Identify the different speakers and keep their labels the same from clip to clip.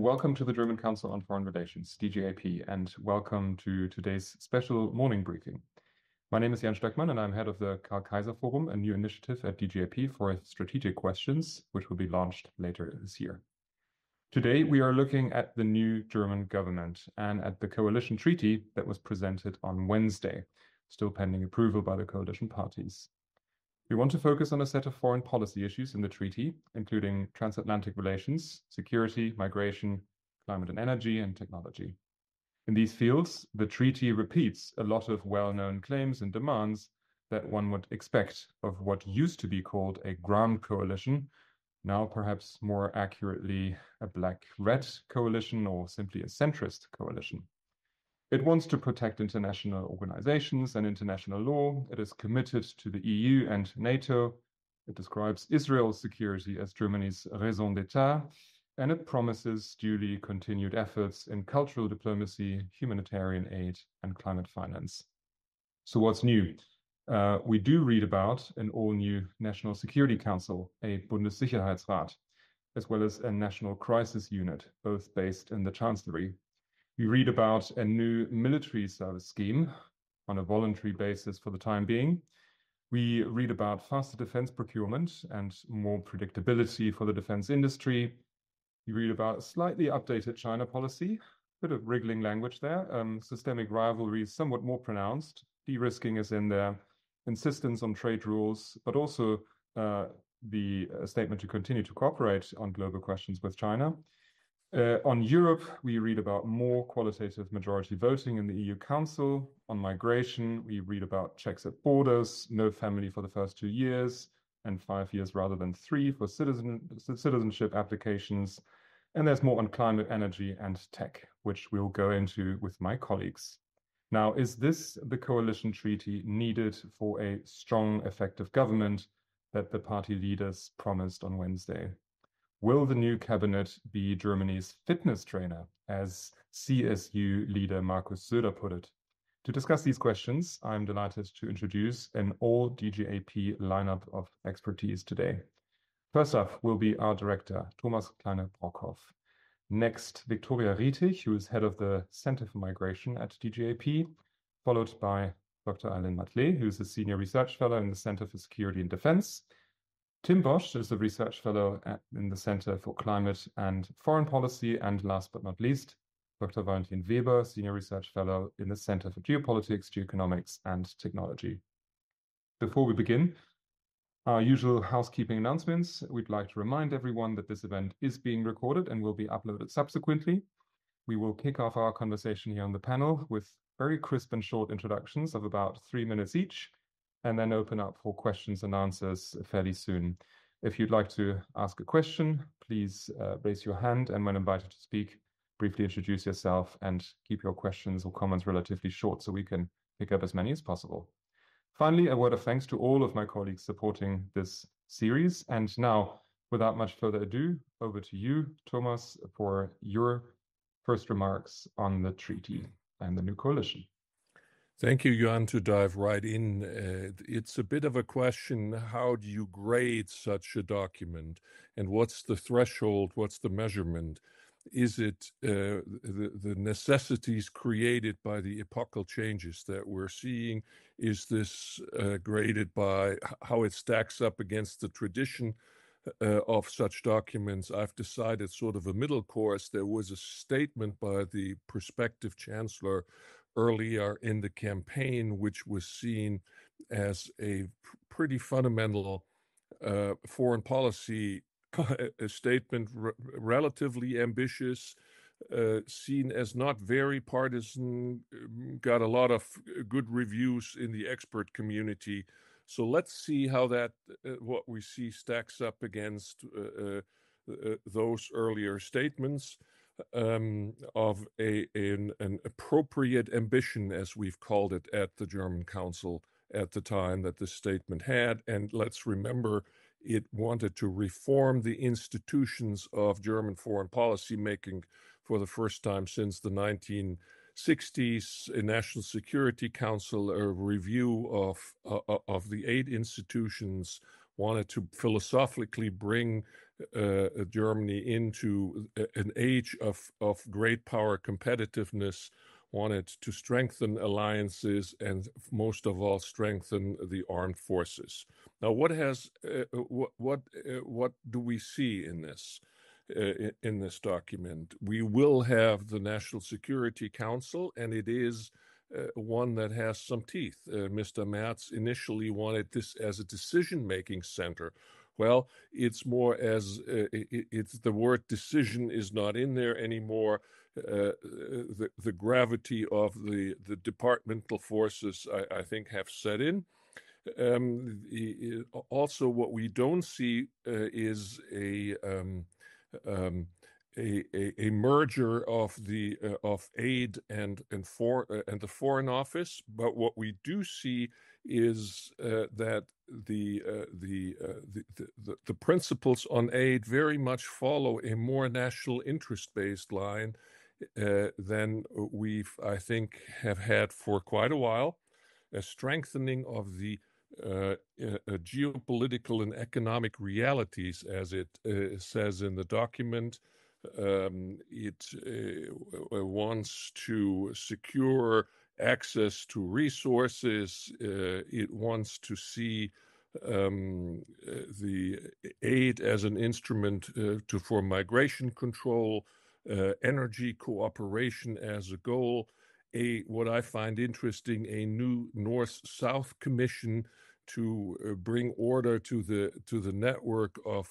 Speaker 1: welcome to the German Council on Foreign Relations, DGAP, and welcome to today's special morning briefing. My name is Jan Stöckmann, and I'm head of the Kaiser Forum, a new initiative at DGAP for strategic questions, which will be launched later this year. Today, we are looking at the new German government and at the coalition treaty that was presented on Wednesday, still pending approval by the coalition parties. We want to focus on a set of foreign policy issues in the treaty, including transatlantic relations, security, migration, climate and energy, and technology. In these fields, the treaty repeats a lot of well-known claims and demands that one would expect of what used to be called a grand coalition, now perhaps more accurately a black-red coalition or simply a centrist coalition. It wants to protect international organizations and international law. It is committed to the EU and NATO. It describes Israel's security as Germany's raison d'etat, and it promises duly continued efforts in cultural diplomacy, humanitarian aid, and climate finance. So what's new? We do read about an all-new National Security Council, a Bundessicherheitsrat, as well as a National Crisis Unit, both based in the Chancellery. We read about a new military service scheme on a voluntary basis for the time being. We read about faster defense procurement and more predictability for the defense industry. We read about a slightly updated China policy, a bit of wriggling language there. Systemic rivalry is somewhat more pronounced. De-risking is in there. Insistence on trade rules, but also the statement to continue to cooperate on global questions with China. On Europe, we read about more qualitative majority voting in the EU Council. On migration, we read about checks at borders, no family for the first 2 years, and 5 years rather than 3 for citizenship applications. And there's more on climate, energy, and tech, which we'll go into with my colleagues. Now, is this the coalition treaty needed for a strong, effective government that the party leaders promised on Wednesday? Will the new cabinet be Germany's fitness trainer, as CSU leader Markus Söder put it? To discuss these questions, I'm delighted to introduce an all DGAP lineup of expertise today. First up will be our director, Thomas Kleine-Brockhoff. Next, Victoria Rietig, who is head of the Center for Migration at DGAP, followed by Dr. Aylin Matlé, who is a senior research fellow in the Center for Security and Defense. Tim Bosch is a research fellow in the Center for Climate and Foreign Policy, and last but not least, Dr. Valentin Weber, senior research fellow in the Center for Geopolitics, Geoeconomics, and Technology. Before we begin, our usual housekeeping announcements. We'd like to remind everyone that this event is being recorded and will be uploaded subsequently. We will kick off our conversation here on the panel with very crisp and short introductions of about 3 minutes each, and then open up for questions and answers fairly soon. If you'd like to ask a question, please raise your hand, and when invited to speak, briefly introduce yourself and keep your questions or comments relatively short so we can pick up as many as possible. Finally, a word of thanks to all of my colleagues supporting this series. And now, without much further ado, over to you, Thomas, for your first remarks on the treaty and the new coalition.
Speaker 2: Thank you, Jan, to dive right in. It's a bit of a question, how do you grade such a document? And what's the threshold? What's the measurement? Is it the necessities created by the epochal changes that we're seeing? Is this graded by how it stacks up against the tradition of such documents? I've decided sort of a middle course. There was a statement by the prospective chancellor earlier in the campaign, which was seen as a pretty fundamental foreign policy statement, relatively ambitious, seen as not very partisan, got a lot of good reviews in the expert community. So let's see how that, what we see stacks up against those earlier statements. Of an appropriate ambition, as we've called it at the German Council at the time that this statement had. And let's remember, it wanted to reform the institutions of German foreign policy making for the first time since the 1960s, a National Security Council, a review of the 8 institutions, wanted to philosophically bring Germany into an age of great power competitiveness, wanted to strengthen alliances, and most of all, strengthen the armed forces. Now, what do we see in this document? We will have the National Security Council, and it is one that has some teeth. Mr. Merz initially wanted this as a decision-making center. Well, it's more as it's the word decision is not in there anymore. The gravity of the departmental forces, I think, have set in. Also, what we don't see is a merger of aid and the Foreign Office, but what we do see is that the principles on aid very much follow a more national interest-based line than I think, have had for quite a while. A strengthening of the geopolitical and economic realities, as it says in the document. It wants to secure access to resources. It wants to see the aid as an instrument for migration control, energy cooperation as a goal. What I find interesting, a new North-South Commission to bring order to the network of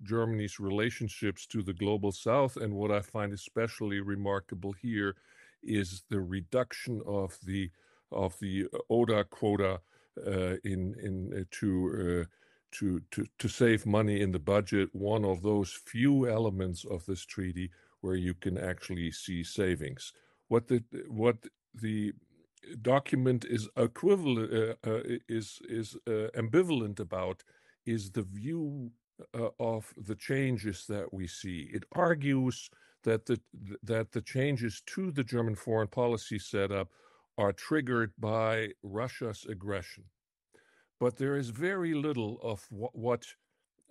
Speaker 2: Germany's relationships to the global South. And what I find especially remarkable here is the reduction of the ODA quota to save money in the budget. One of those few elements of this treaty where you can actually see savings. What the document is ambivalent about is the view of the changes that we see. It argues that the changes to the German foreign policy setup are triggered by Russia's aggression, but there is very little of what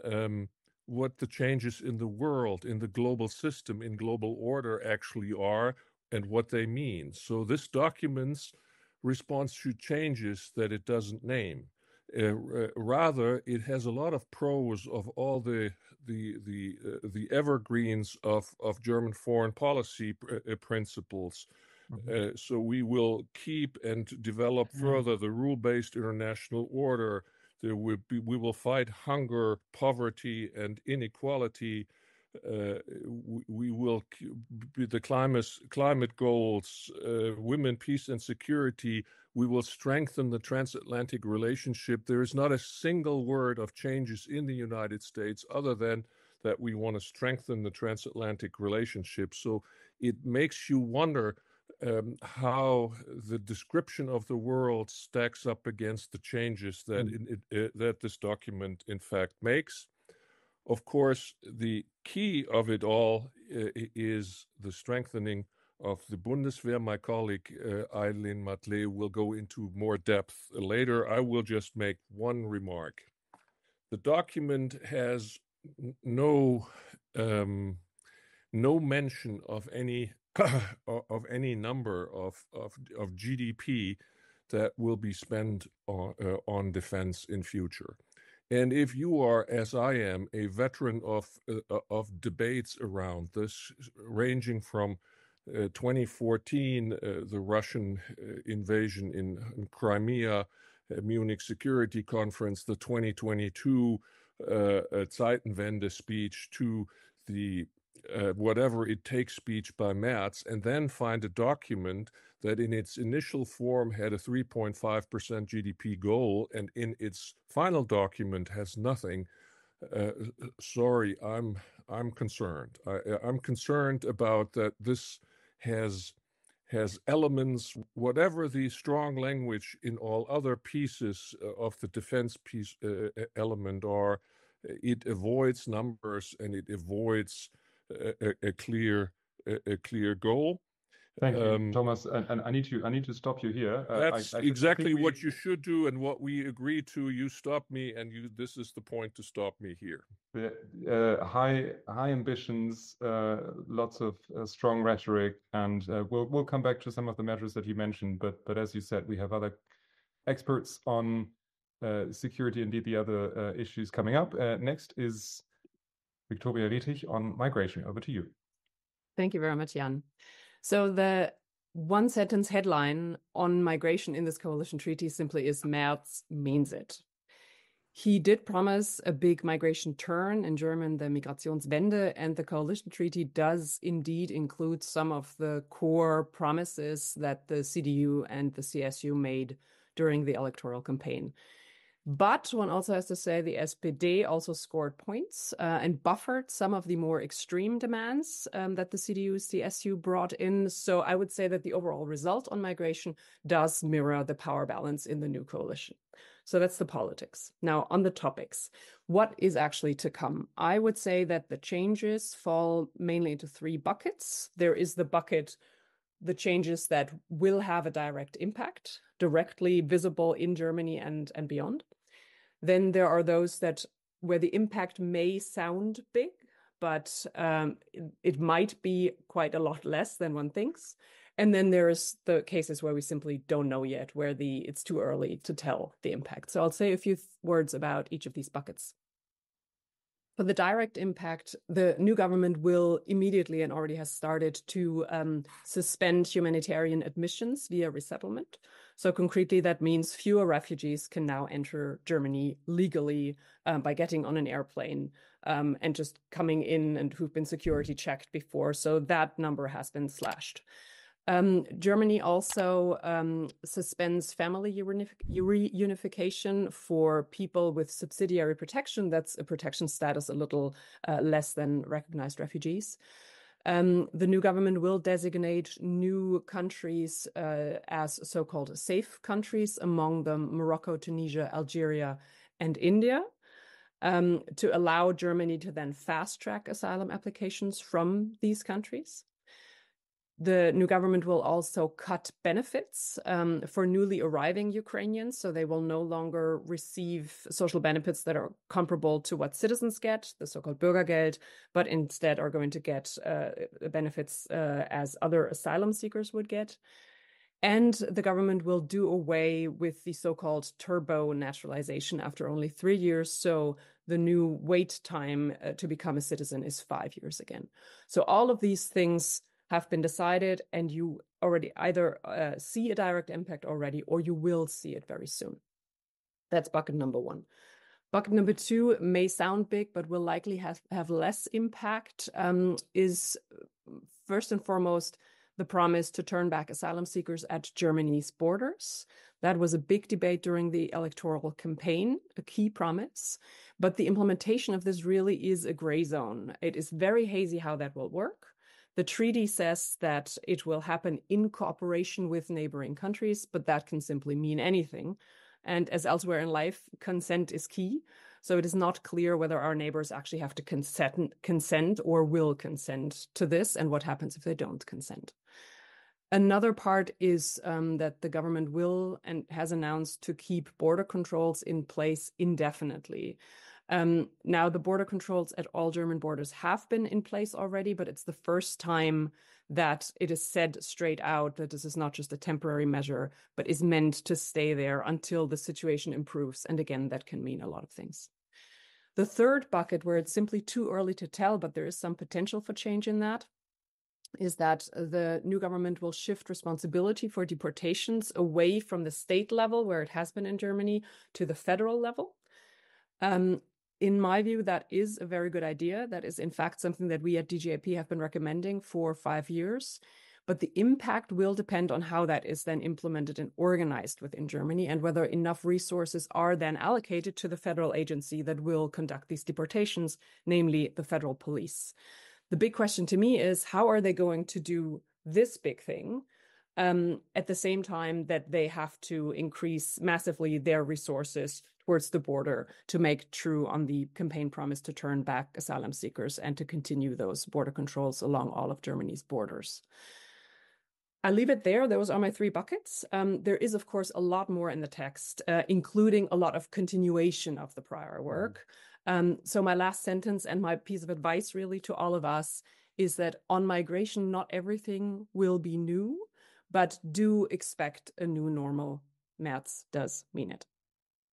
Speaker 2: the changes in the world, in the global system, in global order actually are, and what they mean. So this document responds to changes that it doesn't name. Rather, it has a lot of prose of all the evergreens of German foreign policy principles. So we will keep and develop further the rule-based international order. We will fight hunger, poverty, and inequality. We will be the climate goals, women, peace, and security. We will strengthen the transatlantic relationship. There is not a single word of changes in the United States other than that we want to strengthen the transatlantic relationship. So it makes you wonder how the description of the world stacks up against the changes that this document in fact makes. Of course, the key of it all is the strengthening of the Bundeswehr. My colleague Aylin Matlé will go into more depth later. I will just make one remark. The document has no mention of any number of GDP that will be spent on defense in future. And if you are, as I am, a veteran of debates around this, ranging from 2014, the Russian invasion in Crimea, Munich Security Conference, the 2022 Zeitenwende speech, to the whatever it takes speech by Merz, and then find a document that in its initial form had a 3.5% GDP goal, and in its final document has nothing. Sorry, I'm concerned. I'm concerned about that. This has elements, whatever the strong language in all other pieces of the defense piece element are. It avoids numbers and it avoids a clear goal.
Speaker 1: Thank you, Thomas. And I need to stop you here.
Speaker 2: That's
Speaker 1: I
Speaker 2: exactly
Speaker 1: think
Speaker 2: what you should do and what we agreed to. You stop me, and this is the point to stop me here.
Speaker 1: high ambitions, lots of strong rhetoric, and we'll come back to some of the measures that you mentioned. But as you said, we have other experts on security, indeed the other issues coming up. Next is Victoria Rietig on migration. Over to you.
Speaker 3: Thank you very much, Jan. So the one sentence headline on migration in this coalition treaty simply is Merz means it. He did promise a big migration turn, in German, the Migrationswende, and the coalition treaty does indeed include some of the core promises that the CDU and the CSU made during the electoral campaign. But one also has to say the SPD also scored points and buffered some of the more extreme demands that the CDU-CSU brought in. So I would say that the overall result on migration does mirror the power balance in the new coalition. So that's the politics. Now, on the topics, what is actually to come? I would say that the changes fall mainly into three buckets. There is the bucket, the changes that will have a direct impact, directly visible in Germany and beyond. Then there are those that where the impact may sound big, but it might be quite a lot less than one thinks. And then there's the cases where we simply don't know yet, where it's too early to tell the impact. So I'll say a few words about each of these buckets. For the direct impact, the new government will immediately and already has started to suspend humanitarian admissions via resettlement. So concretely, that means fewer refugees can now enter Germany legally by getting on an airplane and just coming in and who've been security checked before. So that number has been slashed. Germany also suspends family reunification for people with subsidiary protection. That's a protection status a little less than recognized refugees. The new government will designate new countries as so-called safe countries, among them Morocco, Tunisia, Algeria, and India, to allow Germany to then fast-track asylum applications from these countries. The new government will also cut benefits for newly arriving Ukrainians, so they will no longer receive social benefits that are comparable to what citizens get, the so-called Bürgergeld, but instead are going to get benefits as other asylum seekers would get. And the government will do away with the so-called turbo naturalization after only 3 years, so the new wait time to become a citizen is 5 years again. So all of these things have been decided, and you already either see a direct impact already, or you will see it very soon. That's bucket number one. Bucket number two may sound big, but will likely have less impact, is first and foremost the promise to turn back asylum seekers at Germany's borders. That was a big debate during the electoral campaign, a key promise. But the implementation of this really is a gray zone. It is very hazy how that will work. The treaty says that it will happen in cooperation with neighboring countries, but that can simply mean anything. And as elsewhere in life, consent is key. So it is not clear whether our neighbors actually have to consent or will consent to this, and what happens if they don't consent. Another part is that the government will and has announced to keep border controls in place indefinitely. Now, the border controls at all German borders have been in place already, but it's the first time that it is said straight out that this is not just a temporary measure, but is meant to stay there until the situation improves. And again, that can mean a lot of things. The third bucket, where it's simply too early to tell, but there is some potential for change in that, is that the new government will shift responsibility for deportations away from the state level, where it has been in Germany, to the federal level. In my view, that is a very good idea. That is, in fact, something that we at DGAP have been recommending for 5 years. But the impact will depend on how that is then implemented and organized within Germany, and whether enough resources are then allocated to the federal agency that will conduct these deportations, namely the federal police. The big question to me is, how are they going to do this big thing at the same time that they have to increase massively their resources towards the border to make true on the campaign promise to turn back asylum seekers and to continue those border controls along all of Germany's borders? I leave it there. Those are my 3 buckets. There is, of course, a lot more in the text, including a lot of continuation of the prior work. So my last sentence and my piece of advice really to all of us is that on migration, not everything will be new, but do expect a new normal. Merz does mean it.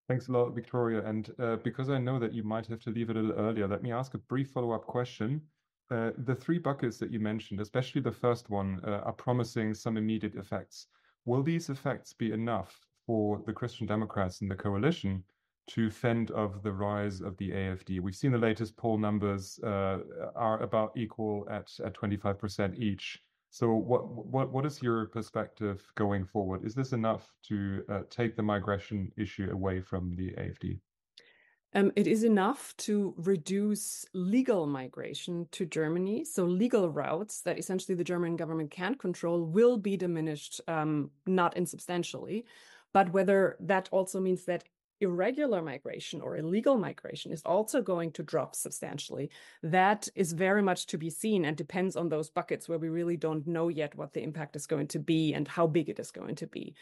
Speaker 1: Thanks a lot, Victoria. And because I know that you might have to leave it a little earlier, let me ask a brief follow-up question. The 3 buckets that you mentioned, especially the first one, are promising some immediate effects. Will these effects be enough for the Christian Democrats in the coalition to fend off the rise of the AfD? We've seen the latest poll numbers are about equal at 25% each. So what is your perspective going forward? Is this enough to take the migration issue away from the AfD?
Speaker 3: It is enough to reduce legal migration to Germany. So legal routes that essentially the German government can't control will be diminished, not insubstantially. But whether that also means that irregular migration or illegal migration is also going to drop substantially, that is very much to be seen and depends on those buckets where we really don't know yet what the impact is going to be and how big it is going to be.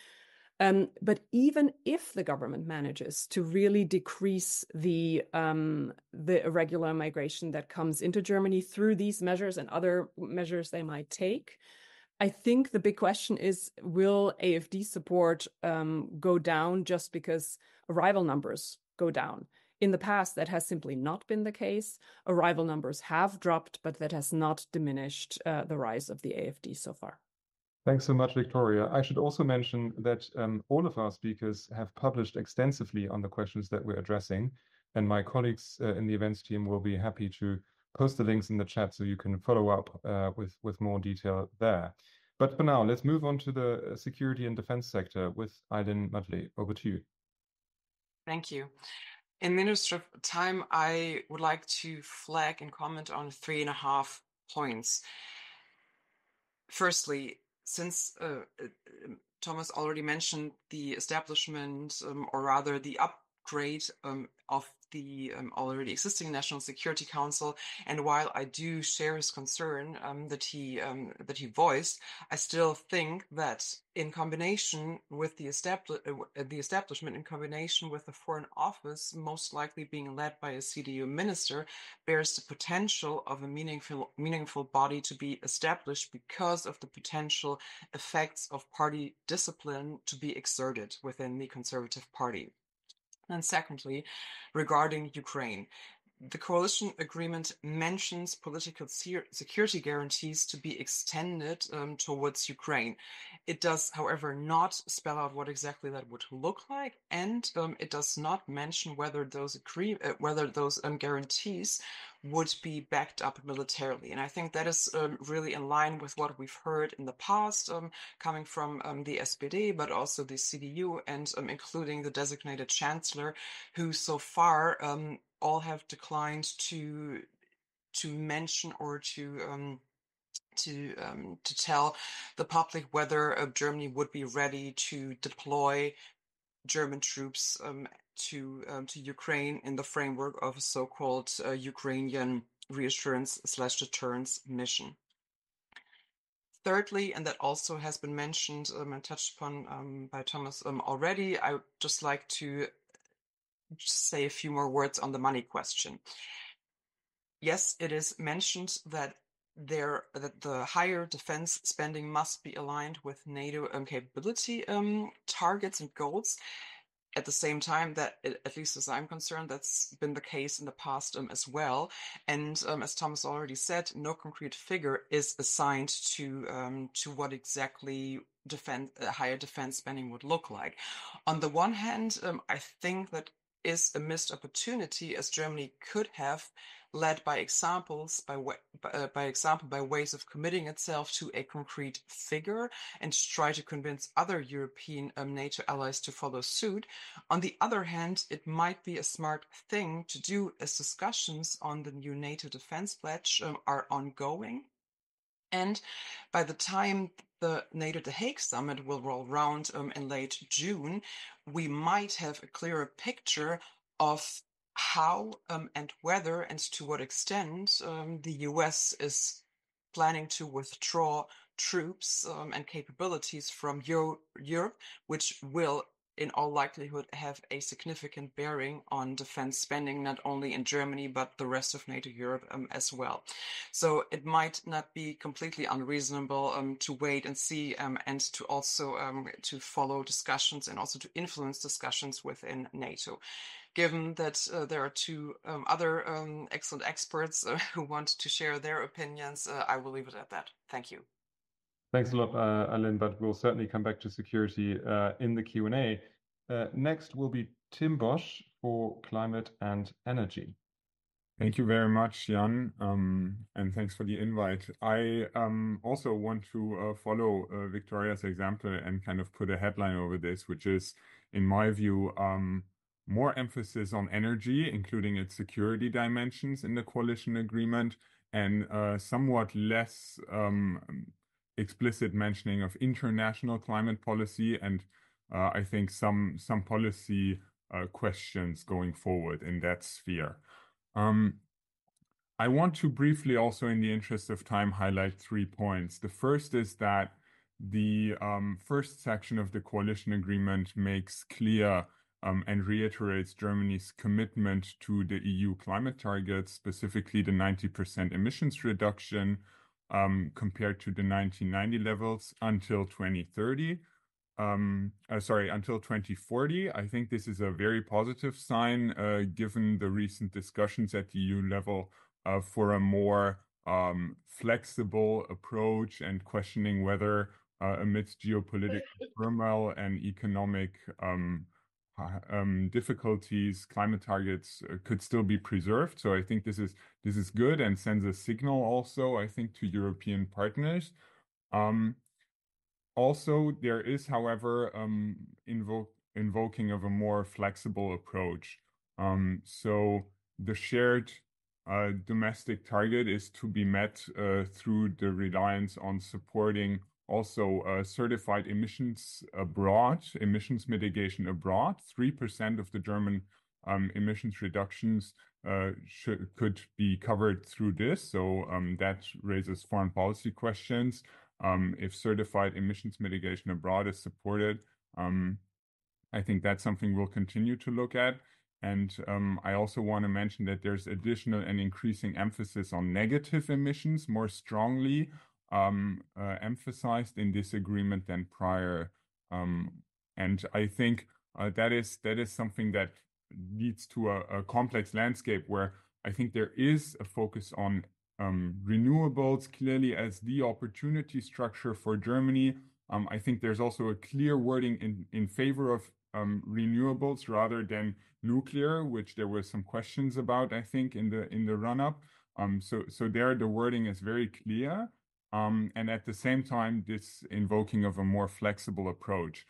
Speaker 3: But even if the government manages to really decrease the irregular migration that comes into Germany through these measures and other measures they might take, I think the big question is, will AfD support go down just because arrival numbers go down? In the past, that has simply not been the case. Arrival numbers have dropped, but that has not diminished the rise of the AfD so far.
Speaker 1: Thanks so much, Victoria. I should also mention that all of our speakers have published extensively on the questions that we're addressing, and my colleagues in the events team will be happy to post the links in the chat so you can follow up with more detail there. But for now, let's move on to the security and defense sector with Aylin Matlé. Over to you.
Speaker 4: Thank you. In the interest of time, I would like to flag and comment on 3.5 points. Firstly, since Thomas already mentioned the establishment, or rather the upgrade of the already existing National Security Council, and while I do share his concern that he voiced, I still think that in combination with the establishment, in combination with the Foreign Office, most likely being led by a CDU minister, bears the potential of a meaningful body to be established because of the potential effects of party discipline to be exerted within the Conservative Party. And secondly, regarding Ukraine, the coalition agreement mentions political security guarantees to be extended towards Ukraine. It does, however, not spell out what exactly that would look like, and it does not mention whether those guarantees would be backed up militarily. And I think that is really in line with what we've heard in the past, coming from the SPD, but also the CDU, and including the designated chancellor, who so far all have declined to mention or to tell the public whether Germany would be ready to deploy German troops to Ukraine in the framework of a so-called Ukrainian reassurance/deterrence mission. Thirdly, and that also has been mentioned and touched upon by Thomas already, I would just like to say a few more words on the money question. Yes, it is mentioned that the higher defense spending must be aligned with NATO capability targets and goals. At the same time, that, at least as I'm concerned, that's been the case in the past as well. And as Thomas already said, no concrete figure is assigned to what exactly higher defense spending would look like. On the one hand, I think that is a missed opportunity, as Germany could have led by example by ways of committing itself to a concrete figure and try to convince other European NATO allies to follow suit. On the other hand, it might be a smart thing to do as discussions on the new NATO defense pledge are ongoing. And by the time the NATO The Hague summit will roll around in late June, we might have a clearer picture of how and whether and to what extent the US is planning to withdraw troops and capabilities from Europe, which will in all likelihood have a significant bearing on defense spending, not only in Germany, but the rest of NATO Europe as well. So it might not be completely unreasonable to wait and see and to also to follow discussions and also to influence discussions within NATO. Given that there are two other excellent experts who want to share their opinions, I will leave it at that. Thank you.
Speaker 1: Thanks a lot, Aylin, but we'll certainly come back to security in the Q&A. Next will be Tim Bosch for climate and energy.
Speaker 5: Thank you very much, Jan, and thanks for the invite. I also want to follow Victoria's example and kind of put a headline over this, which is, in my view, more emphasis on energy, including its security dimensions in the coalition agreement, and somewhat less explicit mentioning of international climate policy and I think some policy questions going forward in that sphere. I want to briefly also, in the interest of time, highlight 3 points. The first is that the first section of the coalition agreement makes clear and reiterates Germany's commitment to the EU climate targets, specifically the 90% emissions reduction compared to the 1990 levels until 2030. Until 2040. I think this is a very positive sign, given the recent discussions at the EU level for a more flexible approach and questioning whether amidst geopolitical turmoil and economic difficulties, climate targets could still be preserved. So I think this is good and sends a signal also, I think, to European partners. Also, there is, however, invoking of a more flexible approach. So the shared domestic target is to be met through the reliance on supporting also certified emissions mitigation abroad. 3% of the German emissions reductions could be covered through this. So that raises foreign policy questions. If certified emissions mitigation abroad is supported, I think that's something we'll continue to look at. And I also want to mention that there's additional and increasing emphasis on negative emissions, more strongly emphasized in this agreement than prior. And I think that is something that leads to a complex landscape where I think there is a focus on renewables clearly as the opportunity structure for Germany. I think there's also a clear wording in favor of renewables rather than nuclear, which there were some questions about, I think, in the run-up. So there the wording is very clear. And at the same time, this invoking of a more flexible approach.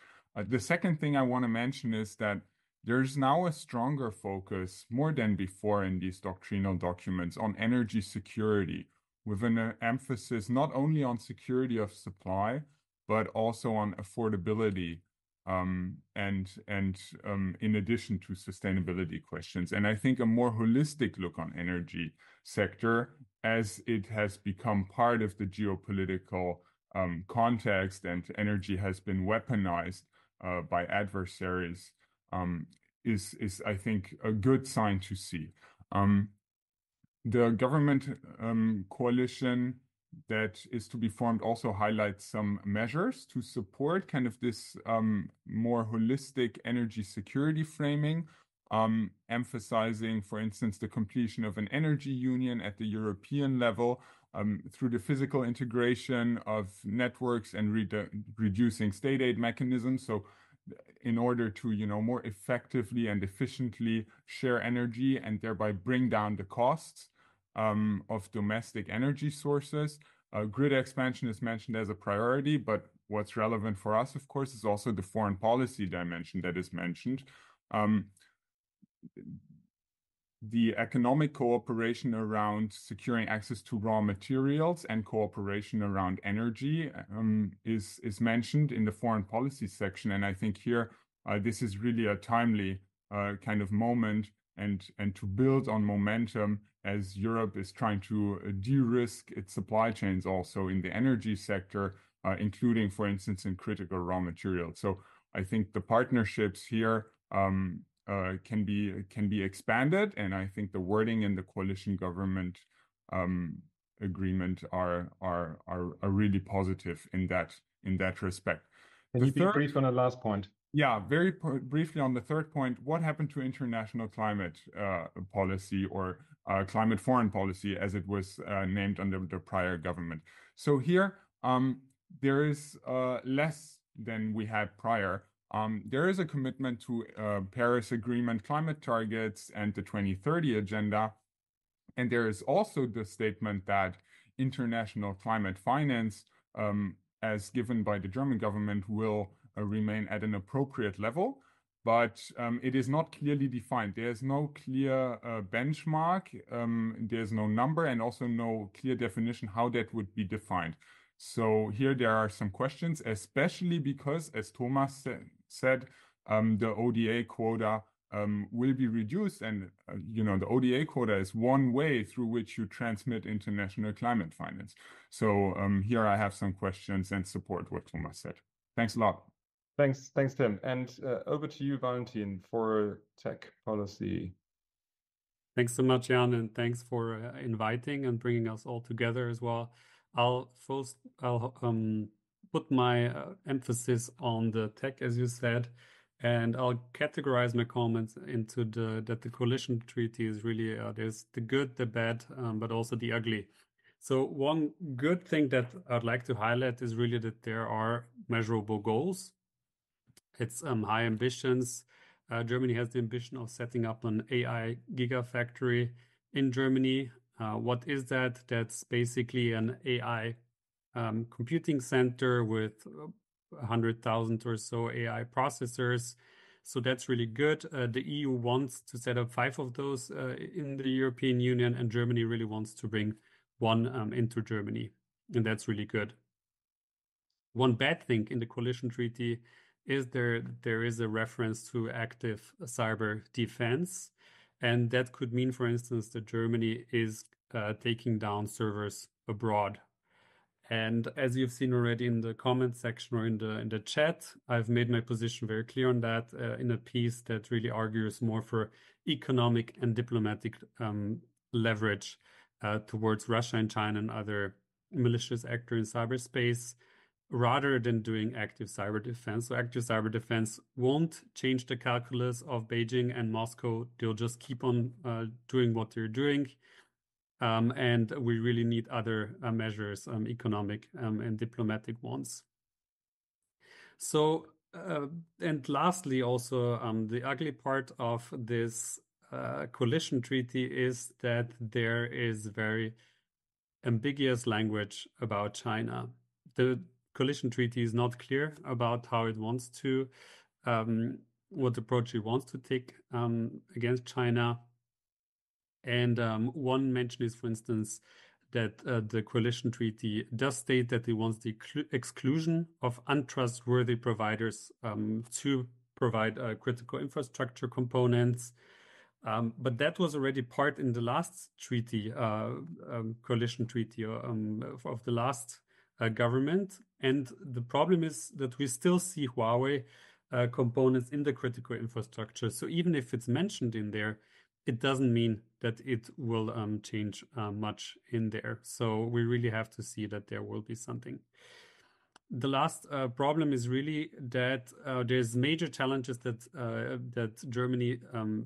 Speaker 5: The second thing I want to mention is that there's now a stronger focus, more than before in these doctrinal documents, on energy security, with an emphasis not only on security of supply, but also on affordability, and in addition to sustainability questions. And I think a more holistic look on energy sector, as it has become part of the geopolitical context and energy has been weaponized by adversaries, is I think a good sign to see. The government coalition that is to be formed also highlights some measures to support kind of this more holistic energy security framing, emphasizing, for instance, the completion of an energy union at the European level through the physical integration of networks and reducing state aid mechanisms. So in order to, more effectively and efficiently share energy and thereby bring down the costs of domestic energy sources. Grid expansion is mentioned as a priority, but what's relevant for us, of course, is also the foreign policy dimension that is mentioned. The economic cooperation around securing access to raw materials and cooperation around energy is mentioned in the foreign policy section. And I think here, this is really a timely kind of moment and to build on momentum as Europe is trying to de-risk its supply chains also in the energy sector, including, for instance, in critical raw materials. So I think the partnerships here can be expanded, and I think the wording in the coalition government agreement are really positive in that respect.
Speaker 1: Can you be brief on the last point?
Speaker 5: Yeah, very briefly on the third point, what happened to international climate policy or climate foreign policy as it was named under the prior government? So here, there is less than we had prior. There is a commitment to Paris Agreement climate targets and the 2030 agenda. And there is also the statement that international climate finance, as given by the German government, will remain at an appropriate level, but it is not clearly defined. There's no clear benchmark, there's no number, and also no clear definition how that would be defined. So here there are some questions, especially because, as Thomas said, the ODA quota will be reduced, and the ODA quota is one way through which you transmit international climate finance. So here I have some questions and support what Thomas said. Thanks a lot.
Speaker 1: Thanks, Tim. And over to you, Valentin, for tech policy.
Speaker 6: Thanks so much, Jan, and thanks for inviting and bringing us all together as well. I'll put my emphasis on the tech, as you said, and I'll categorize my comments into that the coalition treaty is really there's the good, the bad, but also the ugly. So one good thing that I'd like to highlight is really that there are measurable goals. It's high ambitions. Germany has the ambition of setting up an AI gigafactory in Germany. What is that? That's basically an AI computing center with 100,000 or so AI processors. So that's really good. The EU wants to set up 5 of those in the European Union, and Germany really wants to bring one into Germany. And that's really good. One bad thing in the coalition treaty is there is a reference to active cyber defense. And that could mean, for instance, that Germany is taking down servers abroad. And as you've seen already in the comment section or in the chat, I've made my position very clear on that in a piece that really argues more for economic and diplomatic leverage towards Russia and China and other malicious actors in cyberspace, rather than doing active cyber defense. So active cyber defense won't change the calculus of Beijing and Moscow. They'll just keep on doing what they're doing. And we really need other measures, economic and diplomatic ones. So, and lastly, also, the ugly part of this coalition treaty is that there is very ambiguous language about China. The coalition treaty is not clear about how it wants to, what approach it wants to take against China. And one mention is, for instance, that the coalition treaty does state that it wants the exclusion of untrustworthy providers to provide critical infrastructure components. But that was already part in the last treaty, coalition treaty of the last government. And the problem is that we still see Huawei components in the critical infrastructure. So even if it's mentioned in there, it doesn't mean that it will change much in there. So we really have to see that there will be something. The last problem is really that there's major challenges that Germany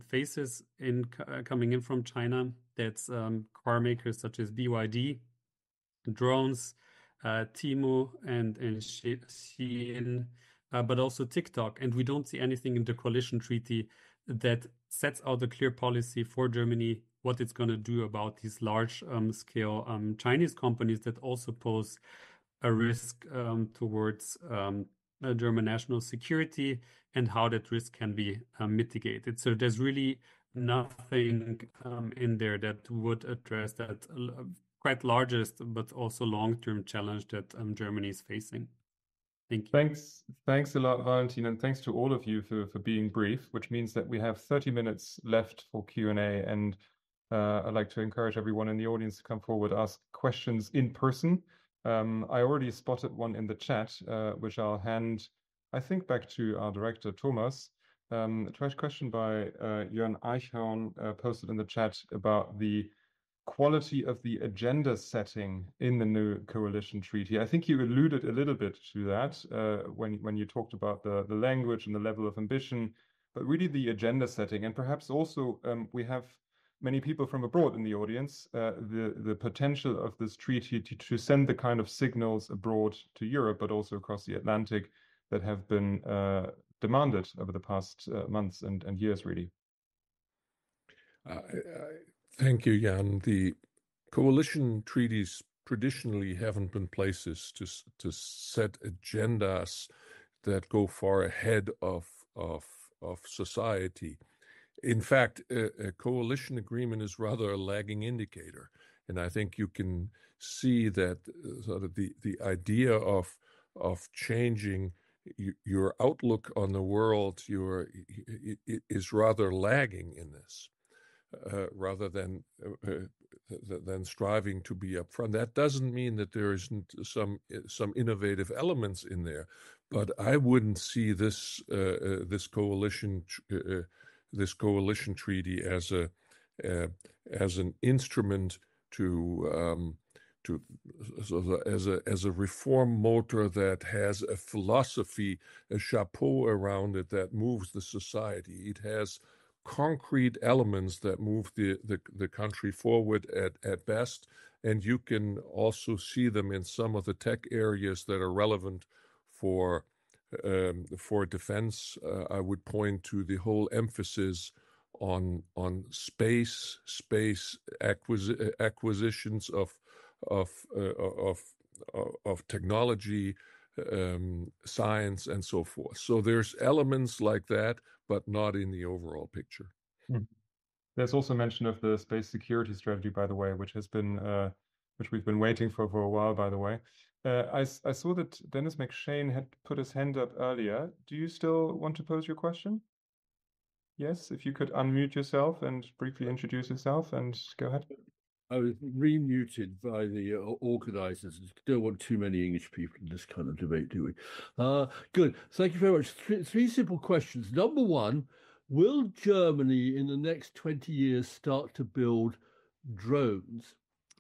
Speaker 6: faces in coming in from China. That's car makers such as BYD, drones, Temu and Shein, but also TikTok. And we don't see anything in the coalition treaty that sets out a clear policy for Germany, what it's going to do about these large scale Chinese companies that also pose a risk towards German national security, and how that risk can be mitigated. So there's really nothing in there that would address that quite largest but also long-term challenge that Germany is facing. Thank you.
Speaker 1: Thanks a lot, Valentin, and thanks to all of you for being brief, which means that we have 30 minutes left for Q&A. And I'd like to encourage everyone in the audience to come forward, ask questions in person. I already spotted one in the chat, which I'll hand, I think, back to our director, Thomas. A question by Jörn Eichhorn posted in the chat about the quality of the agenda setting in the new coalition treaty. I think you alluded a little bit to that when you talked about the language and the level of ambition, but really the agenda setting. And perhaps also we have many people from abroad in the audience, the potential of this treaty to send the kind of signals abroad to Europe, but also across the Atlantic that have been demanded over the past months and years, really.
Speaker 2: Thank you, Jan. The coalition treaties traditionally haven't been places to set agendas that go far ahead of society. In fact, a coalition agreement is rather a lagging indicator, and I think you can see that sort of the idea of changing your outlook on the world is rather lagging in this. Rather than striving to be upfront. That doesn't mean that there isn't some innovative elements in there, but I wouldn't see this coalition treaty as an instrument as a reform motor that has a philosophy, a chapeau around it that moves the society. It has concrete elements that move the country forward at best, and you can also see them in some of the tech areas that are relevant for defense. I would point to the whole emphasis on space acquisitions of technology, science, and so forth. So there's elements like that, but not in the overall picture.
Speaker 1: There's also mention of the space security strategy, by the way, which has been which we've been waiting for a while, by the way. I saw that Dennis McShane had put his hand up earlier. Do you still want to pose your question? Yes, if you could unmute yourself and briefly introduce yourself and go ahead.
Speaker 7: I was remuted by the organizers. Don't want too many English people in this kind of debate, do we? Good. Thank you very much. Three simple questions. Number one, will Germany in the next 20 years start to build drones?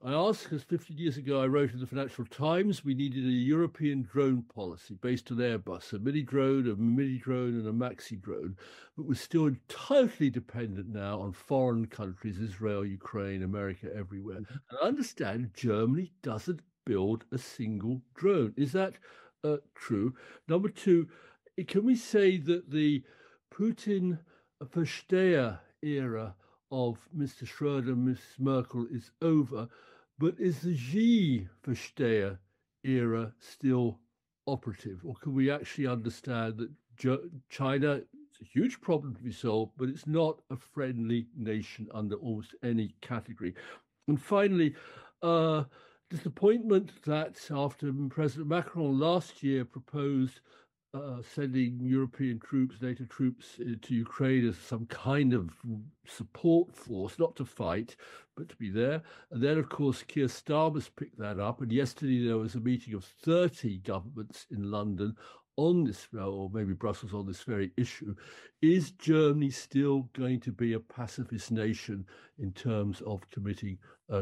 Speaker 7: I ask because 50 years ago I wrote in the Financial Times we needed a European drone policy based on Airbus, a mini drone, and a maxi drone, but we're still totally dependent now on foreign countries, Israel, Ukraine, America, everywhere. And I understand Germany doesn't build a single drone. Is that true? Number two, can we say that the Putin Versteher era of Mr. Schröder, Ms. Merkel is over, but is the Xi Versteher era still operative? Or can we actually understand that China is a huge problem to be solved, but it's not a friendly nation under almost any category? And finally, disappointment that after President Macron last year proposed sending European troops, NATO troops to Ukraine as some kind of support force, not to fight, but to be there. And then, of course, Keir Starmer's picked that up. And yesterday there was a meeting of 30 governments in London on this, or maybe Brussels, on this very issue. Is Germany still going to be a pacifist nation in terms of committing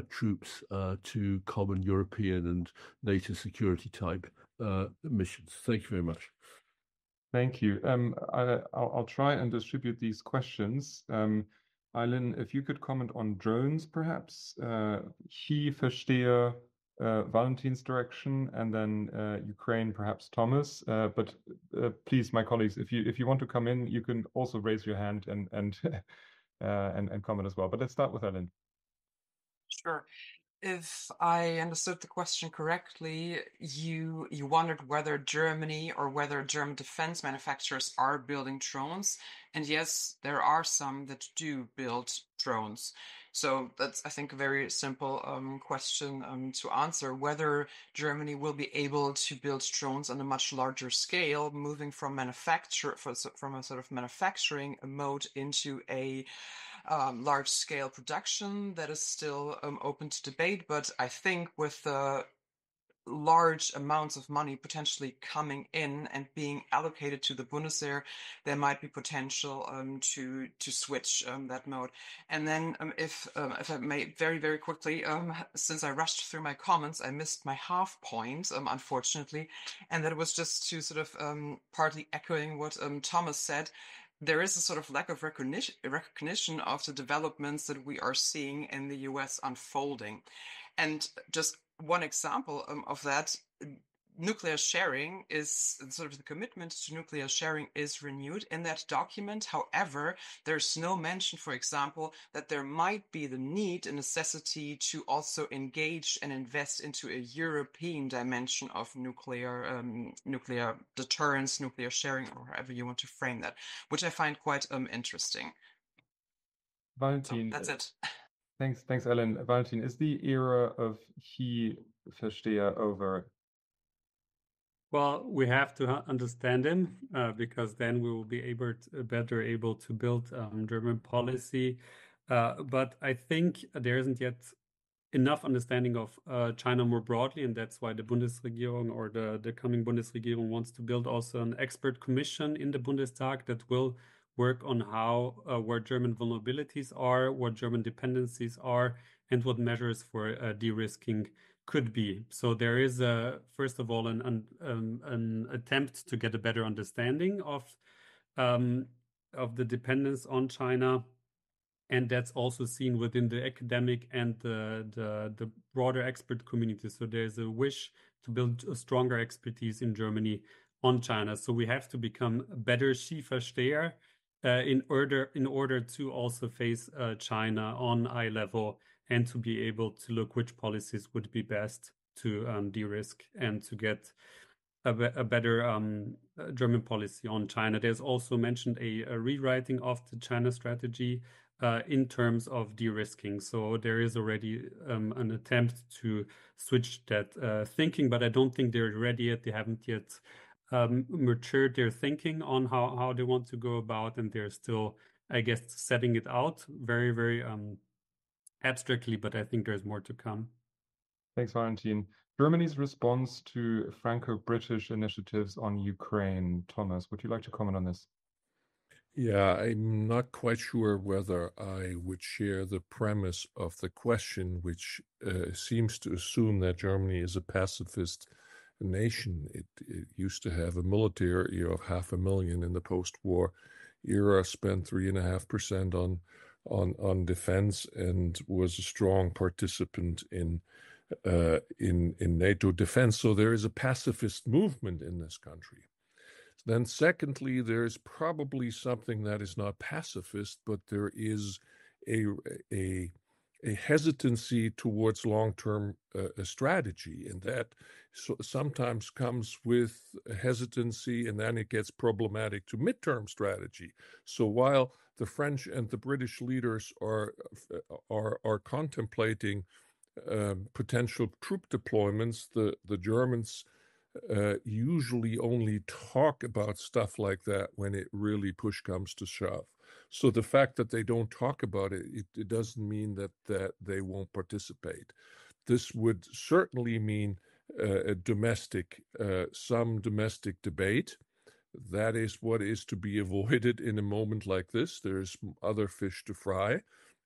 Speaker 7: troops to common European and NATO security type missions? Thank you very much.
Speaker 1: Thank you. I'll try and distribute these questions. Aylin, if you could comment on drones, perhaps. Xi Versteher, Valentin's direction, and then Ukraine, perhaps Thomas. But please, my colleagues, if you want to come in, you can also raise your hand and comment as well. But let's start with Aylin.
Speaker 4: Sure. If I understood the question correctly, you wondered whether Germany or whether German defense manufacturers are building drones. And yes, there are some that do build drones. So that's, I think, a very simple question to answer, whether Germany will be able to build drones on a much larger scale, moving from a sort of manufacturing mode into a large-scale production that is still open to debate. But I think with the large amounts of money potentially coming in and being allocated to the Bundeswehr, there might be potential to switch that mode. And then if I may, very, very quickly, since I rushed through my comments, I missed my half point, unfortunately, and that was just to sort of partly echoing what Thomas said. There is a sort of lack of recognition of the developments that we are seeing in the US unfolding. And just one example of that, nuclear sharing is sort of the commitment to nuclear sharing is renewed in that document. However, there's no mention, for example, that there might be the need and necessity to also engage and invest into a European dimension of nuclear deterrence, nuclear sharing, or however you want to frame that, which I find quite interesting.
Speaker 1: Valentin,
Speaker 4: so that's it.
Speaker 1: Thanks, Aylin. Valentin, is the era of he Versteher over?
Speaker 6: Well, we have to understand him because then we will be better able to build German policy. But I think there isn't yet enough understanding of China more broadly, and that's why the Bundesregierung or the coming Bundesregierung wants to build also an expert commission in the Bundestag that will work on how where German vulnerabilities are, what German dependencies are, and what measures for de-risking could be. So there is first of all an attempt to get a better understanding of the dependence on China, and that's also seen within the academic and the broader expert community. So there's a wish to build a stronger expertise in Germany on China. So we have to become a better Versteher in order to also face China on eye level and to be able to look which policies would be best to de-risk and to get a better German policy on China. There's also mentioned a rewriting of the China strategy in terms of de-risking. So there is already an attempt to switch that thinking, but I don't think they're ready yet. They haven't yet matured their thinking on how they want to go about, and they're still, I guess, setting it out very, very abstractly, but I think there's more to come.
Speaker 1: Thanks, Valentin. Germany's response to Franco-British initiatives on Ukraine. Thomas, would you like to comment on this?
Speaker 2: Yeah, I'm not quite sure whether I would share the premise of the question, which seems to assume that Germany is a pacifist nation. It used to have a military of 500,000 in the post-war era, spent 3.5% on defense, and was a strong participant in NATO defense. So there is a pacifist movement in this country. Then secondly, there is probably something that is not pacifist, but there is a hesitancy towards long-term strategy, and that sometimes comes with hesitancy, and then it gets problematic to midterm strategy. So while the French and the British leaders are contemplating potential troop deployments, the Germans usually only talk about stuff like that when it really push comes to shove. So the fact that they don't talk about it, it doesn't mean that they won't participate. This would certainly mean some domestic debate. That is what is to be avoided in a moment like this. There's other fish to fry,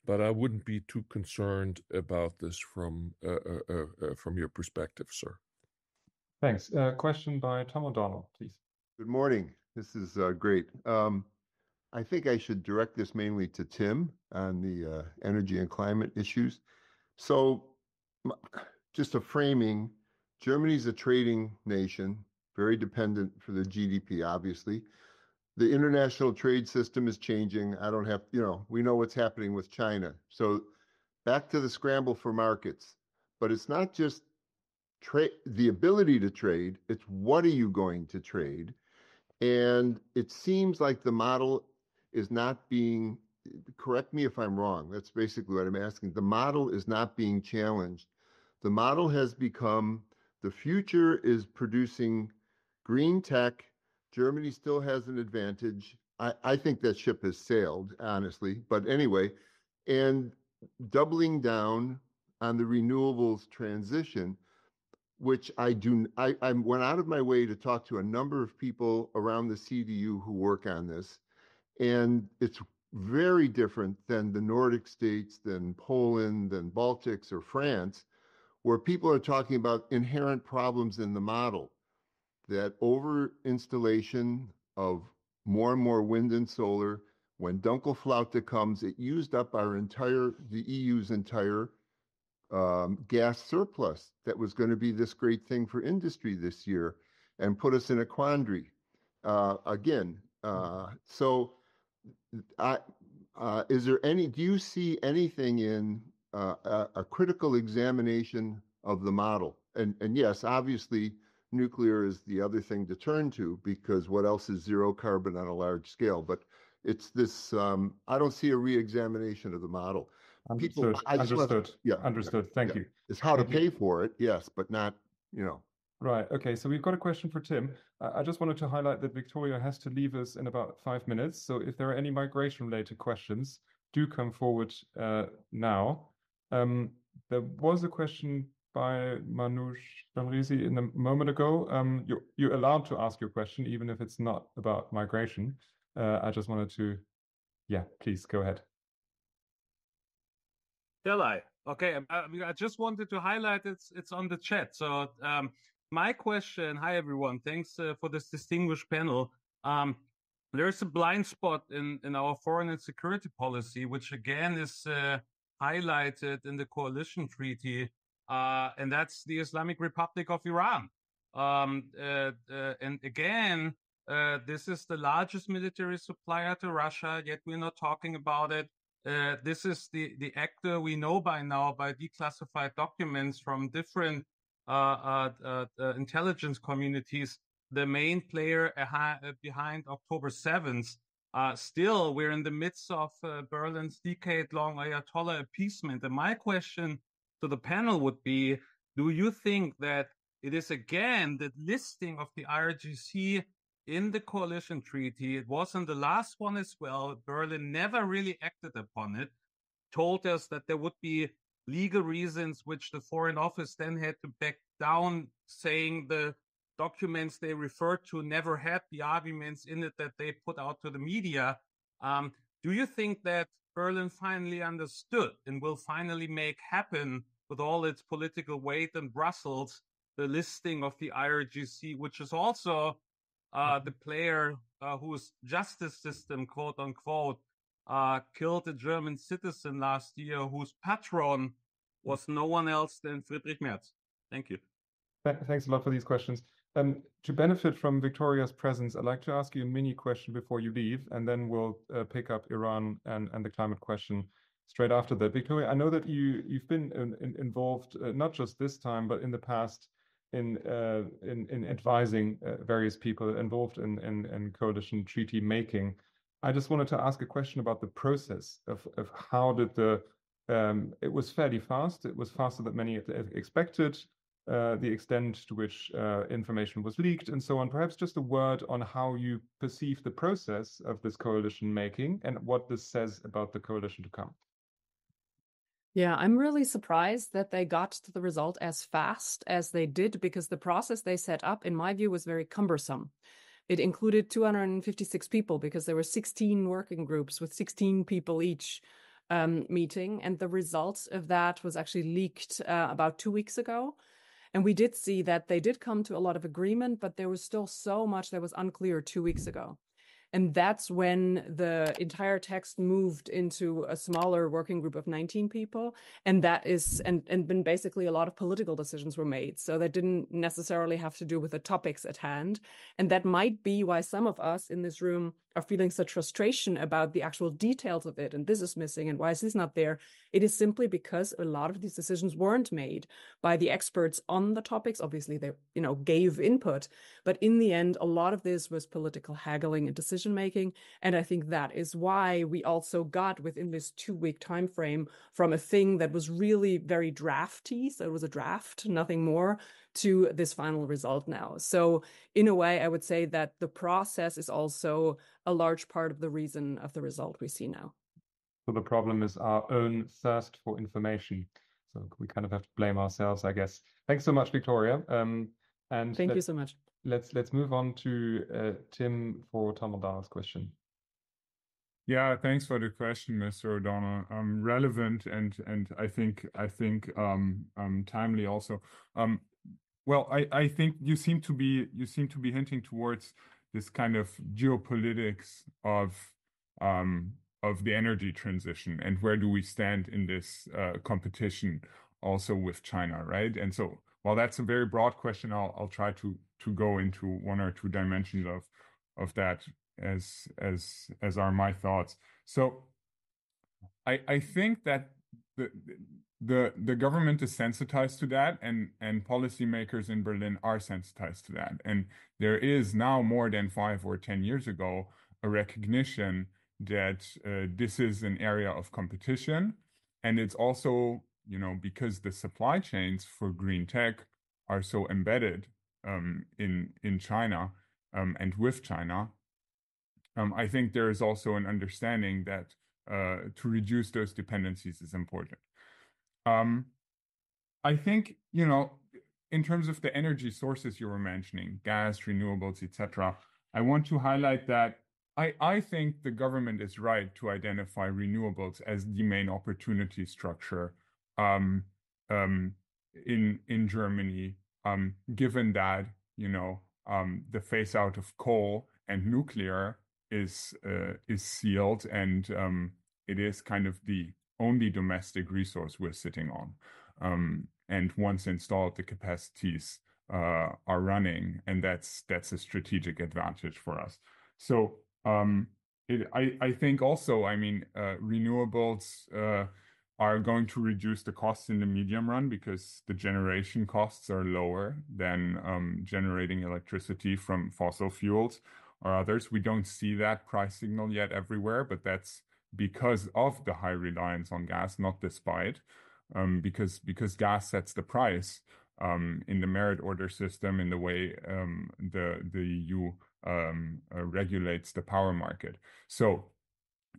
Speaker 2: but I wouldn't be too concerned about this from your perspective, sir.
Speaker 1: Thanks. Question by Tom O'Donnell, please.
Speaker 8: Good morning. This is great. I think I should direct this mainly to Tim on the energy and climate issues. So just a framing, Germany's a trading nation, very dependent for the GDP, obviously. The international trade system is changing. We know what's happening with China. So back to the scramble for markets. But it's not just the ability to trade, it's what are you going to trade? And it seems like the model is not being, correct me if I'm wrong, that's basically what I'm asking. The model is not being challenged. The model has become, the future is producing green tech. Germany still has an advantage. I think that ship has sailed, honestly. But anyway, and doubling down on the renewables transition, which I went out of my way to talk to a number of people around the CDU who work on this, and it's very different than the Nordic states, than Poland, than Baltics or France, where people are talking about inherent problems in the model, that over installation of more and more wind and solar, when Dunkelflaute comes, it used up the EU's entire gas surplus that was going to be this great thing for industry this year, and put us in a quandary again. So do you see anything in a critical examination of the model? And yes, obviously, nuclear is the other thing to turn to, because what else is zero carbon on a large scale? But it's this, I don't see a re-examination of the model.
Speaker 1: Understood. Understood. Thank you.
Speaker 8: It's how to pay for it, yes, but not,
Speaker 1: Right. Okay. So we've got a question for Tim. I just wanted to highlight that Victoria has to leave us in about 5 minutes. So if there are any migration-related questions, do come forward now. There was a question by Manoush Shamrizi a moment ago. You're allowed to ask your question, even if it's not about migration. I just wanted to, please go ahead.
Speaker 9: Shall I? Okay. I just wanted to highlight it's on the chat. So my question, hi everyone, thanks for this distinguished panel. There's a blind spot in our foreign and security policy, which again is highlighted in the coalition treaty, and that's the Islamic Republic of Iran. And again, this is the largest military supplier to Russia, yet we're not talking about it. This is the actor we know by now by declassified documents from different intelligence communities, the main player behind October 7th. Still, we're in the midst of Berlin's decade-long Ayatollah appeasement. And my question to the panel would be, do you think that it is again the listing of the IRGC in the coalition treaty? It was in the last one as well. Berlin never really acted upon it, told us that there would be legal reasons which the Foreign Office then had to back down, saying the documents they referred to never had the arguments in it that they put out to the media. Do you think that Berlin finally understood and will finally make happen, with all its political weight in Brussels, the listing of the IRGC, which is also the player whose justice system, quote unquote, killed a German citizen last year, whose patron was no one else than Friedrich Merz? Thank you.
Speaker 1: Thanks a lot for these questions. To benefit from Victoria's presence, I'd like to ask you a mini question before you leave, and then we'll pick up Iran and the climate question straight after that. Victoria, I know that you've been involved, not just this time, but in the past, in advising various people involved in coalition treaty making. I just wanted to ask a question about the process of how did it was fairly fast. It was faster than many expected. The extent to which information was leaked and so on. Perhaps just a word on how you perceive the process of this coalition making and what this says about the coalition to come.
Speaker 3: Yeah, I'm really surprised that they got to the result as fast as they did, because the process they set up, in my view, was very cumbersome. It included 256 people because there were 16 working groups with 16 people each meeting. And the results of that was actually leaked about 2 weeks ago. And we did see that they did come to a lot of agreement, but there was still so much that was unclear 2 weeks ago. And that's when the entire text moved into a smaller working group of 19 people. And that is, and then basically a lot of political decisions were made. So that didn't necessarily have to do with the topics at hand. And that might be why some of us in this room are feeling such frustration about the actual details of it. And this is missing. And why is this not there? It is simply because a lot of these decisions weren't made by the experts on the topics. Obviously, they, gave input. But in the end, a lot of this was political haggling and decision making. And I think that is why we also got within this 2-week time frame from a thing that was really very drafty. So it was a draft, nothing more, to this final result now. So in a way, I would say that the process is also a large part of the reason of the result we see now.
Speaker 1: So the problem is our own thirst for information. So we kind of have to blame ourselves, I guess. Thanks so much, Victoria. And
Speaker 3: thank you so much.
Speaker 1: Let's move on to Tim for Tom O'Donnell's question.
Speaker 5: Yeah, thanks for the question, Mr. O'Donnell. Relevant and I think timely also. Well, I think you seem to be hinting towards this kind of geopolitics of the energy transition and where do we stand in this competition also with China, right? And so, while that's a very broad question, I'll try to go into one or two dimensions of that as are my thoughts. So I think that the government is sensitized to that, and policymakers in Berlin are sensitized to that. And there is now, more than 5 or 10 years ago, a recognition that this is an area of competition. And it's also, because the supply chains for green tech are so embedded in China and with China, I think there is also an understanding that to reduce those dependencies is important. I think, in terms of the energy sources you were mentioning, gas, renewables, etc., I want to highlight that I think the government is right to identify renewables as the main opportunity structure in Germany, given that, the phase out of coal and nuclear is sealed, and it is kind of the only domestic resource we're sitting on. And once installed, the capacities are running, and that's a strategic advantage for us. So I think also, renewables are going to reduce the costs in the medium run because the generation costs are lower than generating electricity from fossil fuels or others. We don't see that price signal yet everywhere, but that's because of the high reliance on gas, not despite, because gas sets the price in the merit order system, in the way the EU regulates the power market. So,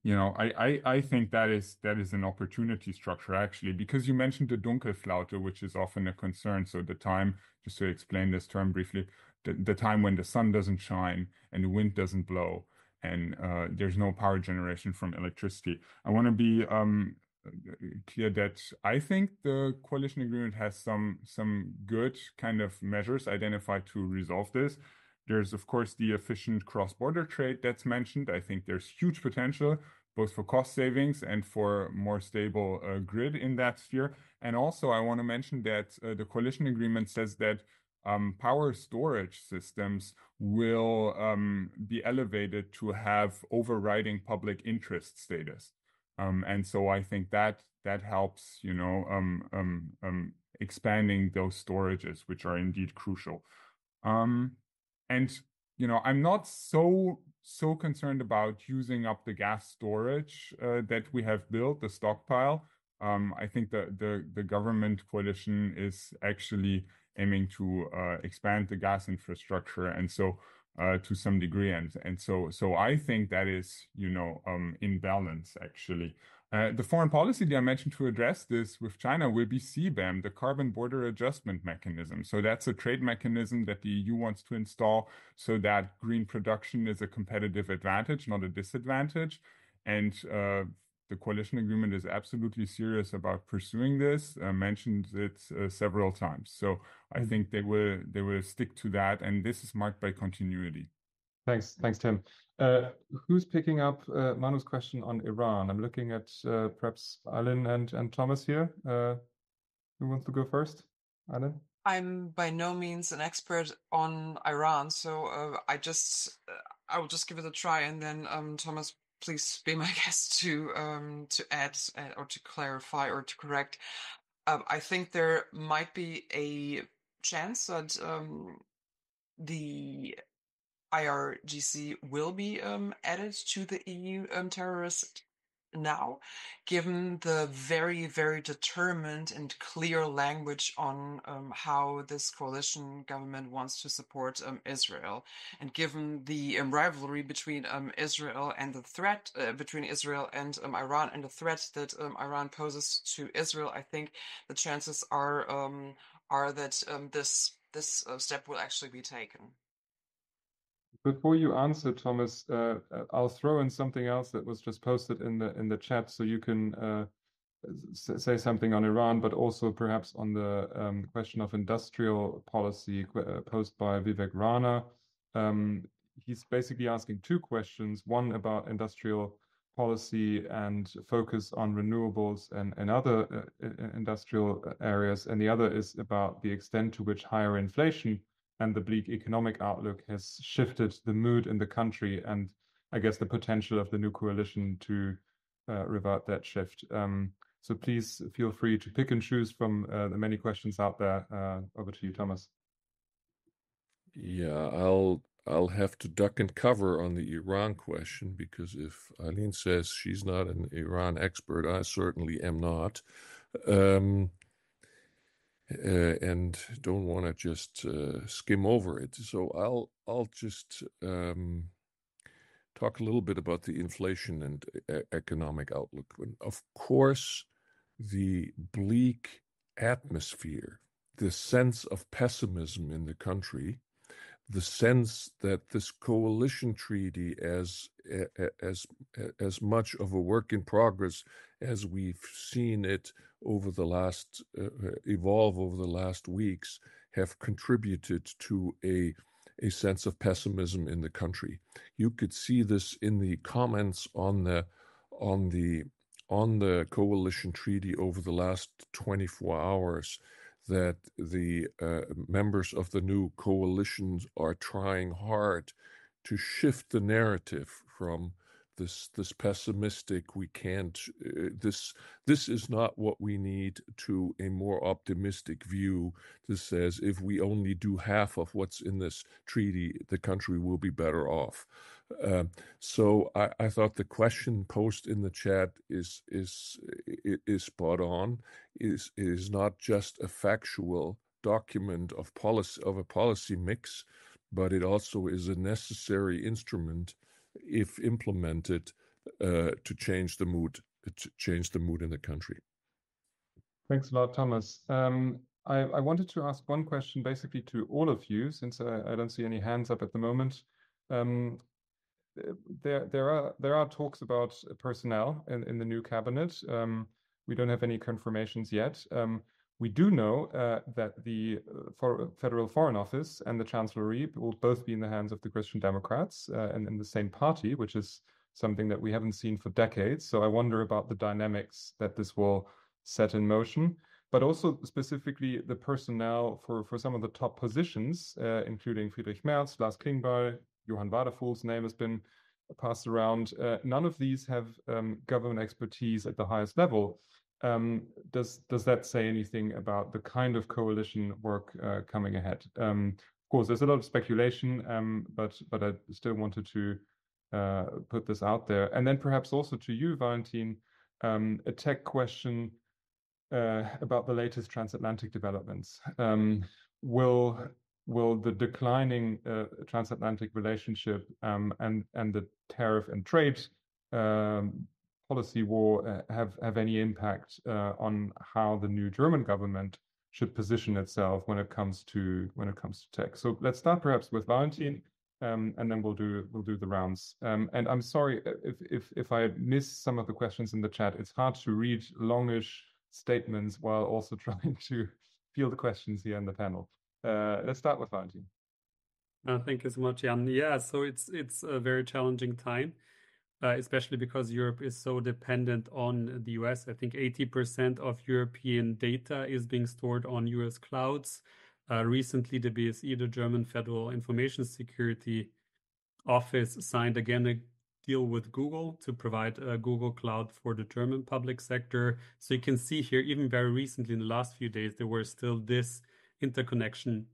Speaker 5: I think that is an opportunity structure, actually, because you mentioned the Dunkelflaute, which is often a concern. So the time, just to explain this term briefly, the time when the sun doesn't shine and the wind doesn't blow and there's no power generation from electricity. I want to be clear that I think the coalition agreement has some good kind of measures identified to resolve this. There's, of course, the efficient cross-border trade that's mentioned. I think there's huge potential, both for cost savings and for more stable grid in that sphere. And also, I want to mention that the coalition agreement says that power storage systems will be elevated to have overriding public interest status. And so I think that helps, expanding those storages, which are indeed crucial. And, I'm not so concerned about using up the gas storage that we have built, the stockpile. I think the government coalition is actually aiming to expand the gas infrastructure, and so to some degree, and so I think that is, in balance, actually. The foreign policy dimension to address this with China will be CBAM, the Carbon Border Adjustment Mechanism. So that's a trade mechanism that the EU wants to install so that green production is a competitive advantage, not a disadvantage. And the coalition agreement is absolutely serious about pursuing this, mentioned it several times. So I think they will stick to that, and this is marked by continuity.
Speaker 1: Thanks, Tim. Who's picking up Manu's question on Iran? I'm looking at perhaps Aylin and Thomas here. Who wants to go first? Aylin?
Speaker 4: I'm by no means an expert on Iran, so I will just give it a try, and then Thomas, please be my guest to add or to clarify or to correct. I think there might be a chance that the IRGC will be added to the EU terrorist now, given the very, very determined and clear language on how this coalition government wants to support Israel, and given the rivalry between Israel and the threat between Israel and Iran, and the threat that Iran poses to Israel, I think the chances are that this step will actually be taken.
Speaker 1: Before you answer, Thomas, I'll throw in something else that was just posted in the chat, so you can say something on Iran, but also perhaps on the question of industrial policy posed by Vivek Rana. He's basically asking two questions: one about industrial policy and focus on renewables and other industrial areas, and the other is about the extent to which higher inflation and the bleak economic outlook has shifted the mood in the country, and I guess the potential of the new coalition to revert that shift. So please feel free to pick and choose from the many questions out there. Over to you, Thomas.
Speaker 2: Yeah, I'll have to duck and cover on the Iran question, because if Aylin says she's not an Iran expert, I certainly am not. And don't want to just skim over it. So I'll just talk a little bit about the inflation and economic outlook. Of course, the bleak atmosphere, the sense of pessimism in the country, the sense that this coalition treaty, as much of a work in progress as we've seen it over the last evolve over the last weeks, have contributed to a sense of pessimism in the country. You could see this in the comments on the coalition treaty over the last 24 hours, that the members of the new coalitions are trying hard to shift the narrative from this pessimistic, we can't, this is not what we need, to a more optimistic view that says if we only do half of what's in this treaty, the country will be better off. So I thought the question posed in the chat is spot on. Is not just a factual document of policy, of a policy mix, but it also is a necessary instrument, if implemented, to change the mood in the country.
Speaker 1: Thanks a lot, Thomas. I wanted to ask one question basically to all of you, since I don't see any hands up at the moment. There are talks about personnel in the new cabinet. We don't have any confirmations yet. We do know that the Federal Foreign Office and the Chancellery will both be in the hands of the Christian Democrats and in the same party, which is something that we haven't seen for decades. So I wonder about the dynamics that this will set in motion, but also specifically the personnel for some of the top positions, including Friedrich Merz, Lars Klingbeil, Johann Wadefuhl's name has been passed around. None of these have government expertise at the highest level. Does that say anything about the kind of coalition work coming ahead? Of course, there's a lot of speculation, but I still wanted to put this out there. And then perhaps also to you, Valentin, a tech question about the latest transatlantic developments. Will the declining transatlantic relationship and the tariff and trade policy war have any impact on how the new German government should position itself when it comes to tech? So let's start perhaps with Valentin, and then we'll do the rounds. And I'm sorry if I miss some of the questions in the chat. It's hard to read longish statements while also trying to field the questions here in the panel. Let's start with Valentin.
Speaker 6: Thank you so much, Jan. Yeah, so it's a very challenging time, especially because Europe is so dependent on the US. I think 80% of European data is being stored on US clouds. Recently, the BSI, the German Federal Information Security Office, signed again a deal with Google to provide a Google Cloud for the German public sector. So you can see here, even very recently in the last few days, there were still this interconnection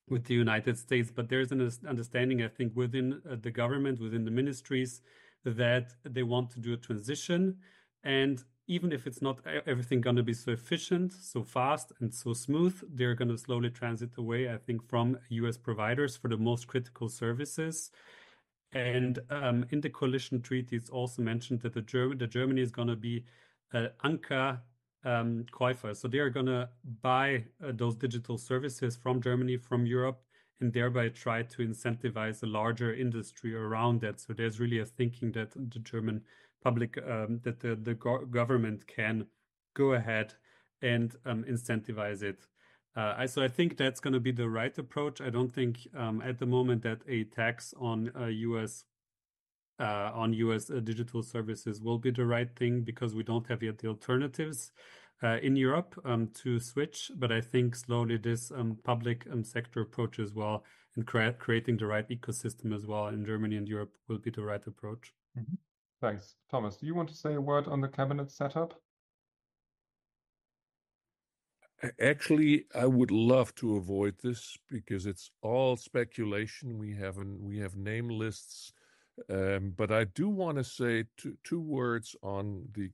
Speaker 6: with the United States. But there's an understanding, I think, within the government, within the ministries, that they want to do a transition And even if it's not everything going to be so efficient, so fast, and so smooth, they're going to slowly transit away, I think, from US providers for the most critical services. And in the coalition treaty, it's also mentioned that Germany is going to be Anker Käufer. So they are going to buy those digital services from Germany, from Europe, and thereby try to incentivize a larger industry around that. So there's really a thinking that the German public, that the government can go ahead and incentivize it. So I think that's going to be the right approach. I don't think at the moment that a tax on US digital services will be the right thing, because we don't have yet the alternatives in Europe to switch. But I think slowly this public sector approach as well, and creating the right ecosystem as well in Germany and Europe, will be the right approach.
Speaker 1: Mm-hmm. Thanks. Thomas, do you want to say a word on the cabinet setup?
Speaker 2: Actually, I would love to avoid this because it's all speculation. We have name lists, but I do want to say two words on the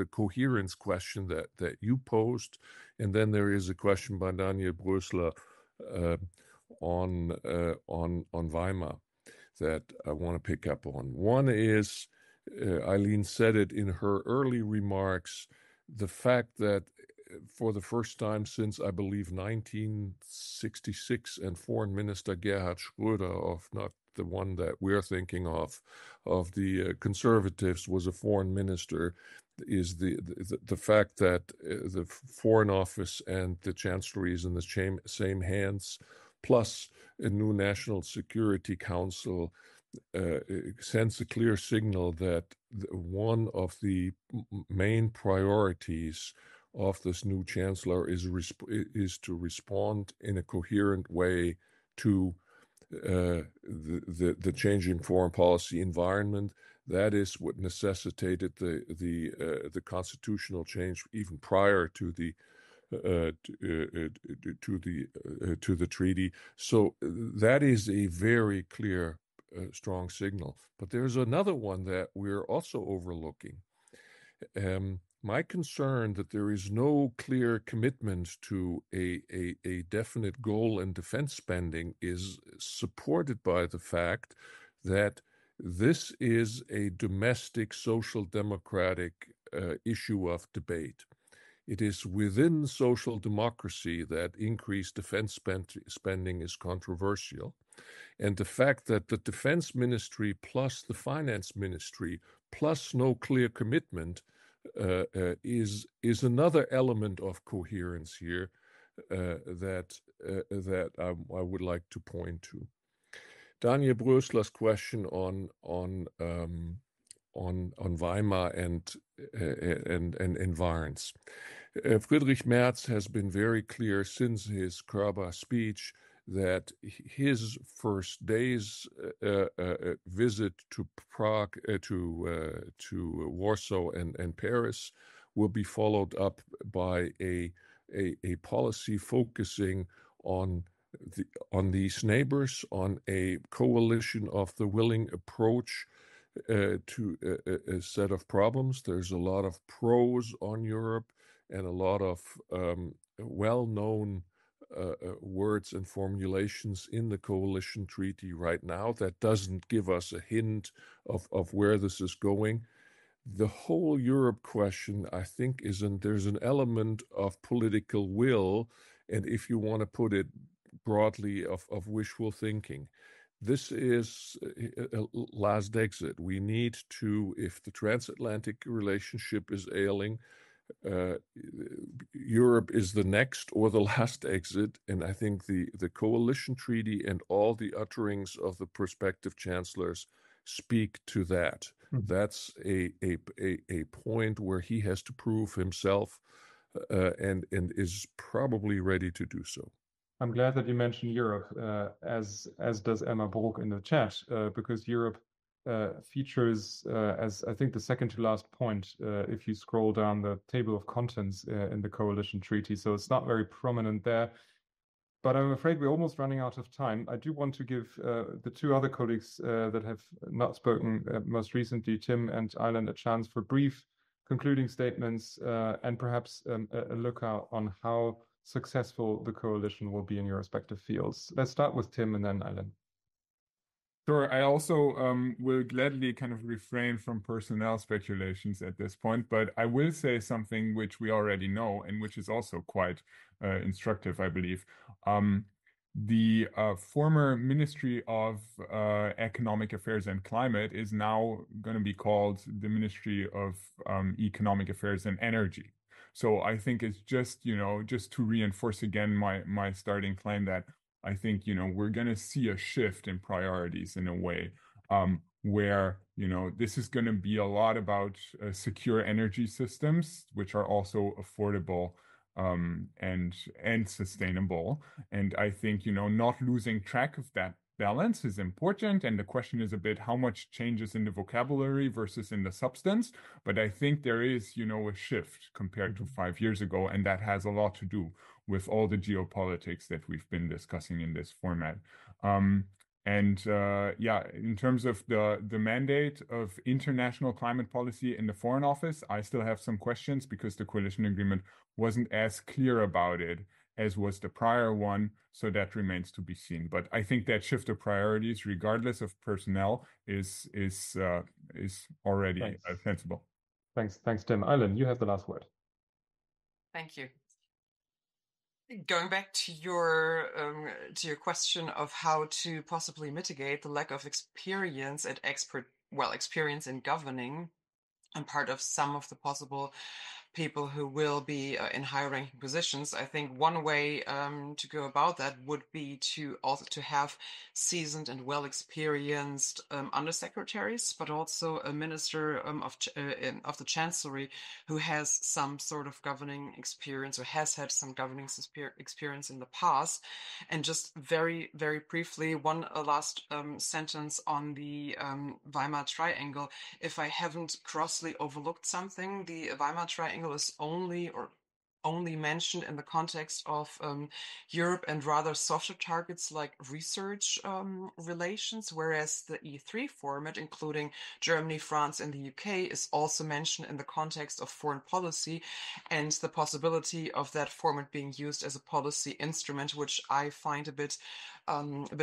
Speaker 2: coherence question that you posed, and then there is a question by Daniel Brösler on Weimar that I want to pick up on. One is, Aylin said it in her early remarks, the fact that for the first time since, I believe, 1966, and Foreign Minister Gerhard Schröder, not the one that we're thinking of the conservatives, was a foreign minister, is the fact that the Foreign Office and the Chancellery is in the same hands, plus a new National Security Council, sends a clear signal that one of the main priorities of this new chancellor is to respond in a coherent way to the changing foreign policy environment. That is what necessitated the constitutional change even prior to the treaty. So that is a very clear, strong signal. But there's another one that we're also overlooking. My concern that there is no clear commitment to a definite goal in defense spending is supported by the fact that this is a domestic social democratic issue of debate. It is within social democracy that increased defense spending is controversial. And the fact that the defense ministry plus the finance ministry plus no clear commitment is another element of coherence here that I would like to point to. Daniel Brösler's question on Weimar and environs. Friedrich Merz has been very clear since his Körber speech that his first day's visit to Prague, to Warsaw and Paris will be followed up by a policy focusing on these neighbors, on a coalition of the willing approach to a set of problems. There's a lot of pros on Europe and a lot of well-known words and formulations in the coalition treaty right now that doesn't give us a hint of where this is going. The whole Europe question, I think, there's an element of political will, and if you want to put it broadly, of wishful thinking. This is a last exit. We need to, if the transatlantic relationship is ailing, Europe is the next or the last exit, and I think the coalition treaty and all the utterings of the prospective chancellors speak to that. Mm-hmm. That's a point where he has to prove himself, and is probably ready to do so.
Speaker 1: I'm glad that you mentioned Europe, as does Emma Brook in the chat, because Europe features as I think the second to last point if you scroll down the table of contents in the coalition treaty. So it's not very prominent there. But I'm afraid we're almost running out of time. I do want to give the two other colleagues that have not spoken most recently, Tim and Aylin, a chance for brief concluding statements and perhaps a look out on how successful the coalition will be in your respective fields. Let's start with Tim and then Aylin.
Speaker 5: Sure. I also will gladly kind of refrain from personnel speculations at this point, but I will say something which we already know and which is also quite instructive, I believe. The former Ministry of Economic Affairs and Climate is now going to be called the Ministry of Economic Affairs and Energy. So I think it's just, just to reinforce again my starting claim that I think, we're going to see a shift in priorities in a way where, this is going to be a lot about secure energy systems, which are also affordable and sustainable. And I think, not losing track of that balance is important. And the question is a bit how much changes in the vocabulary versus in the substance. But I think there is, a shift compared to 5 years ago. And that has a lot to do with all the geopolitics that we've been discussing in this format. In terms of the mandate of international climate policy in the Foreign Office, I still have some questions because the coalition agreement wasn't as clear about it as was the prior one, so that remains to be seen. But I think that shift of priorities, regardless of personnel, is already sensible.
Speaker 1: Thanks, Tim. Aylin, you have the last word.
Speaker 4: Thank you. Going back to your question of how to possibly mitigate the lack of experience and experience in governing, and part of some of the possible people who will be in high-ranking positions, I think one way to go about that would be to have seasoned and well-experienced undersecretaries, but also a minister of the chancellery who has some sort of governing experience or has had some governing experience in the past. And just very, very briefly, one last sentence on the Weimar Triangle. If I haven't grossly overlooked something, the Weimar Triangle is only mentioned in the context of Europe and rather softer targets like research relations, whereas the E3 format, including Germany, France, and the UK, is also mentioned in the context of foreign policy and the possibility of that format being used as a policy instrument, which I find a bit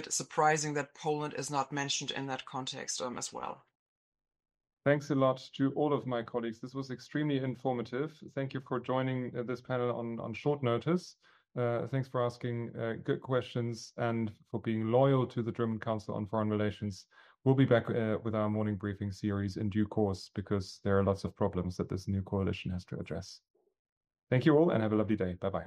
Speaker 4: surprising that Poland is not mentioned in that context as well.
Speaker 1: Thanks a lot to all of my colleagues. This was extremely informative. Thank you for joining this panel on short notice. Thanks for asking good questions and for being loyal to the German Council on Foreign Relations. We'll be back with our morning briefing series in due course because there are lots of problems that this new coalition has to address. Thank you all and have a lovely day. Bye-bye.